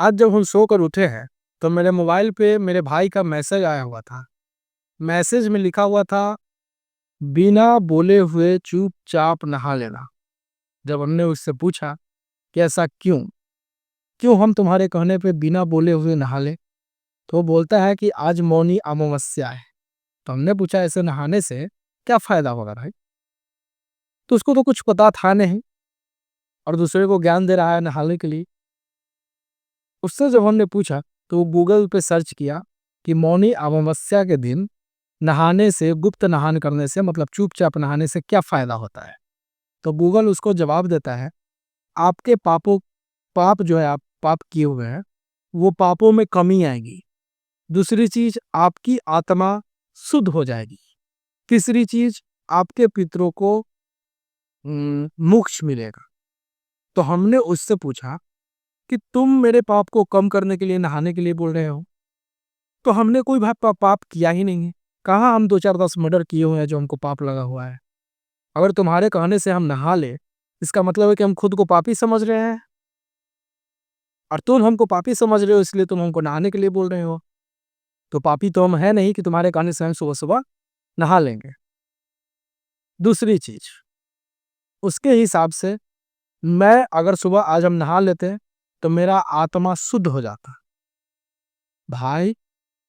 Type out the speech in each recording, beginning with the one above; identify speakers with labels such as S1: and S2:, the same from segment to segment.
S1: आज जब हम सोकर उठे हैं तो मेरे मोबाइल पे मेरे भाई का मैसेज आया हुआ था। मैसेज में लिखा हुआ था, बिना बोले हुए चुपचाप नहा लेना। जब हमने उससे पूछा कि ऐसा क्यों क्यों हम तुम्हारे कहने पे बिना बोले हुए नहा ले, तो वो बोलता है कि आज मौनी अमावस्या है। तो हमने पूछा ऐसे नहाने से क्या फायदा होगा भाई। तो उसको तो कुछ पता था नहीं और दूसरे को ज्ञान दे रहा है नहाने के लिए। उससे जब हमने पूछा तो वो गूगल पे सर्च किया कि मौनी अमावस्या के दिन नहाने से, गुप्त नहान करने से, मतलब चुपचाप नहाने से क्या फायदा होता है। तो गूगल उसको जवाब देता है, आपके पाप जो है, आप पाप किए हुए हैं, वो पापों में कमी आएगी। दूसरी चीज, आपकी आत्मा शुद्ध हो जाएगी। तीसरी चीज, आपके पितरों को मोक्ष मिलेगा। तो हमने उससे पूछा कि तुम मेरे पाप को कम करने के लिए नहाने के लिए बोल रहे हो, तो हमने कोई पाप किया ही नहीं है। कहाँ हम 2-4-10 मर्डर किए हुए हैं जो हमको पाप लगा हुआ है। अगर तुम्हारे कहने से हम नहा ले, इसका मतलब है कि हम खुद को पापी समझ रहे हैं, और तुम हमको पापी समझ रहे हो इसलिए तुम हमको नहाने के लिए बोल रहे हो। तो पापी तो हम है नहीं कि तुम्हारे कहने से हम सुबह सुबह नहा लेंगे। दूसरी चीज, उसके हिसाब से मैं अगर सुबह आज हम नहा लेते तो मेरा आत्मा शुद्ध हो जाता। भाई,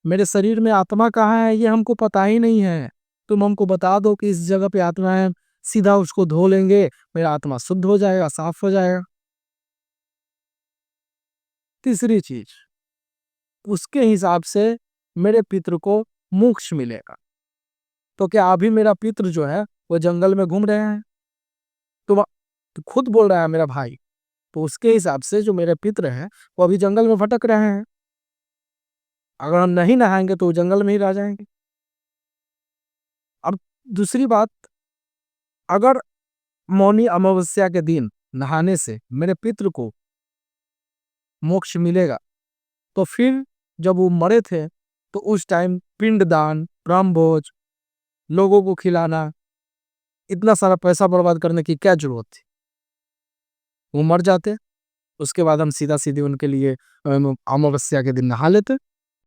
S1: मेरे शरीर में आत्मा कहाँ है ये हमको पता ही नहीं है। तुम हमको बता दो कि इस जगह पे आत्मा है, सीधा उसको धो लेंगे, मेरा आत्मा शुद्ध हो जाएगा, साफ हो जाएगा। तीसरी चीज, उसके हिसाब से मेरे पितृ को मोक्ष मिलेगा। तो क्या अभी मेरा पितृ जो है वो जंगल में घूम रहे हैं? तो खुद बोल रहा है मेरा भाई। तो उसके हिसाब से जो मेरे पितृ हैं वो अभी जंगल में भटक रहे हैं। अगर हम नहीं नहाएंगे तो वो जंगल में ही रह जाएंगे। अब दूसरी बात, अगर मौनी अमावस्या के दिन नहाने से मेरे पितृ को मोक्ष मिलेगा, तो फिर जब वो मरे थे तो उस टाइम पिंडदान, ब्रह्मभोज, लोगों को खिलाना, इतना सारा पैसा बर्बाद करने की क्या जरूरत थी। वो मर जाते, उसके बाद हम सीधा सीधे उनके लिए अमावस्या के दिन नहा लेते।